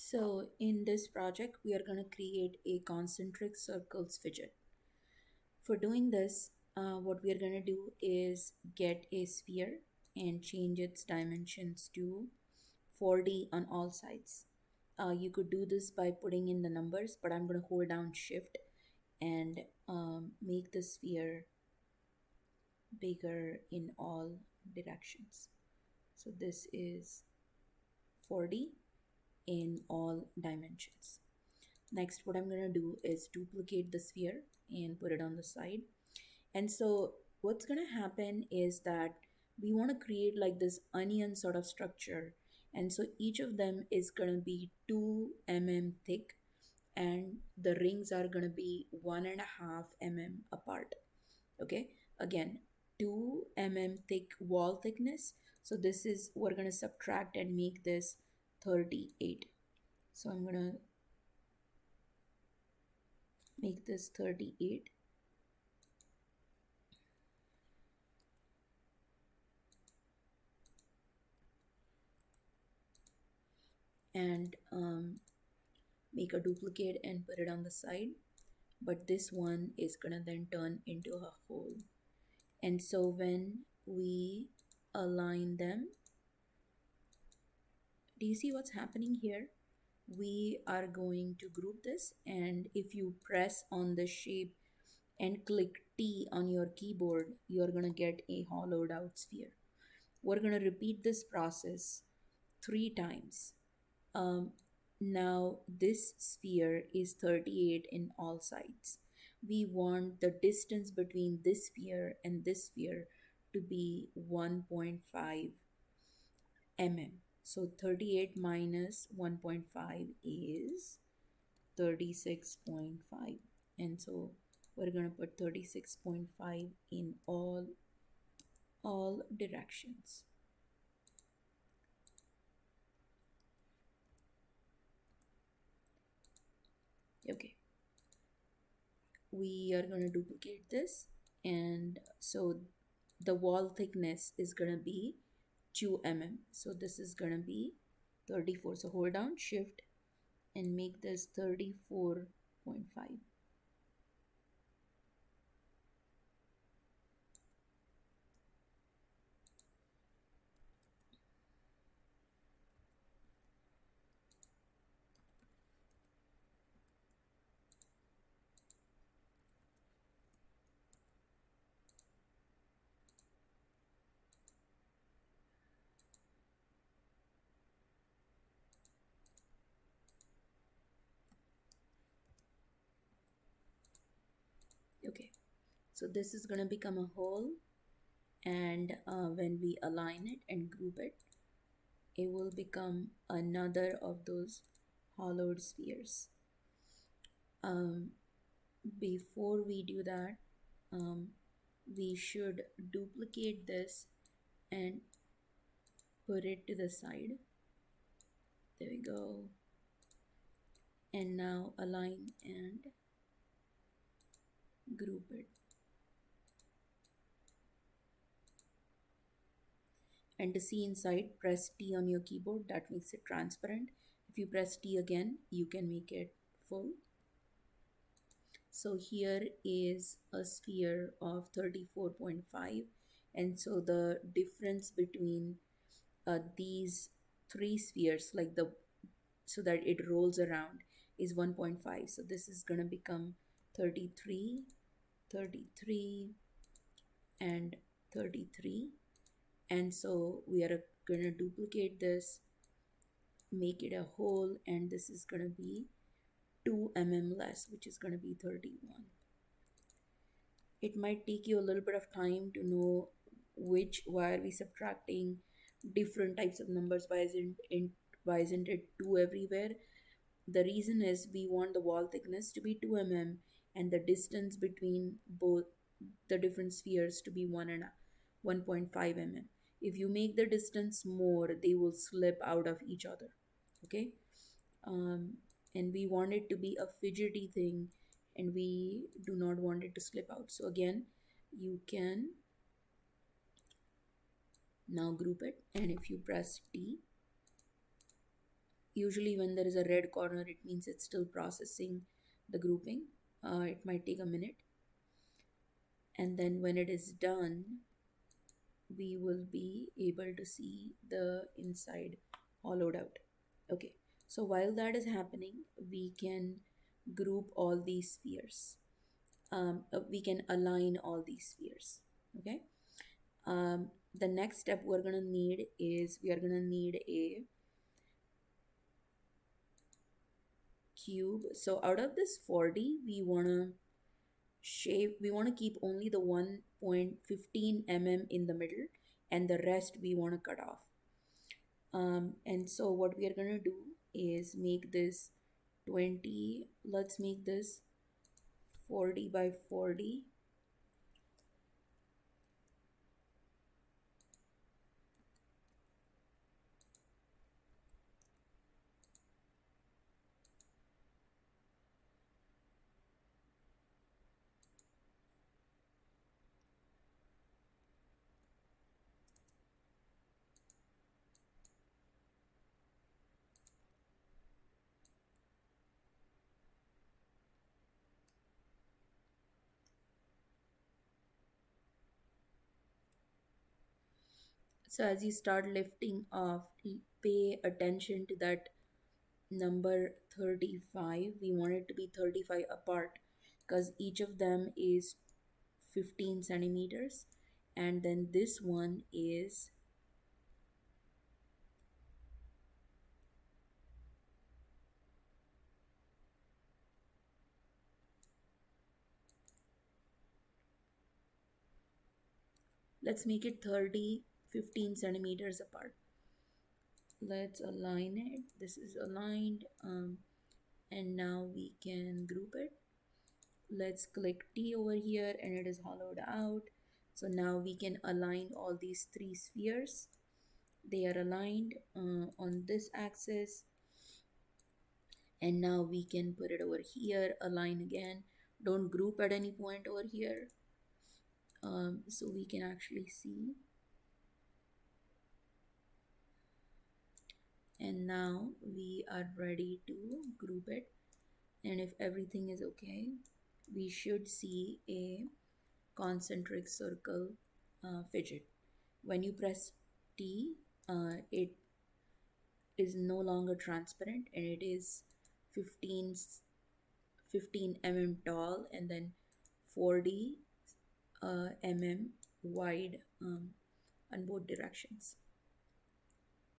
So in this project, we are going to create a concentric circles fidget. For doing this, what we are going to do is get a sphere and change its dimensions to 4D on all sides. You could do this by putting in the numbers, but I'm going to hold down shift and make the sphere bigger in all directions. So this is 4D in all dimensions. Next, what I'm going to do is duplicate the sphere and put it on the side. And so what's going to happen is that we want to create like this onion sort of structure. And so each of them is going to be 2 mm thick, and the rings are going to be 1.5 mm apart. Okay, again, 2 mm thick wall thickness. So this is, we're going to subtract and make this 38. So I'm going to make this 38. And make a duplicate and put it on the side, but this one is gonna then turn into a hole. And so when we align them, do you see what's happening here? We are going to group this, and if you press on the shape and click T on your keyboard, you're gonna get a hollowed out sphere. We're gonna repeat this process 3 times. Um, Now this sphere is 38 in all sides. We want the distance between this sphere and this sphere to be 1.5 mm. So 38 minus 1.5 is 36.5. And so we're going to put 36.5 in all directions. Okay, we are going to duplicate this, and so the wall thickness is going to be 2 mm. So this is going to be 34. So hold down shift and make this 34.5. Okay, so this is going to become a hole, and when we align it and group it, it will become another of those hollowed spheres. um, Before we do that, um, we should duplicate this and put it to the side. There we go. And now align and group it. And to see inside, press T on your keyboard. That makes it transparent. If you press T again, you can make it full. So here is a sphere of 34.5. And so the difference between these three spheres, like so that it rolls around, is 1.5. So this is going to become 33, 33, and 33. And so we are going to duplicate this, make it a hole, and this is going to be 2 mm less, which is going to be 31. It might take you a little bit of time to know why are we subtracting different types of numbers, why isn't it 2 everywhere. The reason is we want the wall thickness to be 2 mm and the distance between both the different spheres to be 1.5 mm. If you make the distance more, they will slip out of each other. Okay, um, and we want it to be a fidgety thing, and we do not want it to slip out. So again, you can now group it, and if you press T, Usually when there is a red corner, it means it's still processing the grouping. It might take a minute. And then when it is done, we will be able to see the inside hollowed out. Okay, so while that is happening, we can group all these spheres. We can align all these spheres. Okay. The next step we're gonna need is we are gonna need a cube. So out of this 40, we want to keep only the 1.15 mm in the middle, and the rest we want to cut off. And so what we are going to do is make this 20, let's make this 40 by 40. So as you start lifting off, pay attention to that number 35. We want it to be 35 apart because each of them is 15 centimeters, and then this one is, let's make it 30, 15 centimeters apart. Let's align it. This is aligned, and now we can group it. Let's click T over here and it is hollowed out. So now we can align all these three spheres. They are aligned on this axis, and now we can put it over here, align again. Don't group at any point over here, so we can actually see. And now we are ready to group it, and if everything is okay, we should see a concentric circle fidget. When you press T, it is no longer transparent, and it is 15 mm tall, and then 40 mm wide on both directions.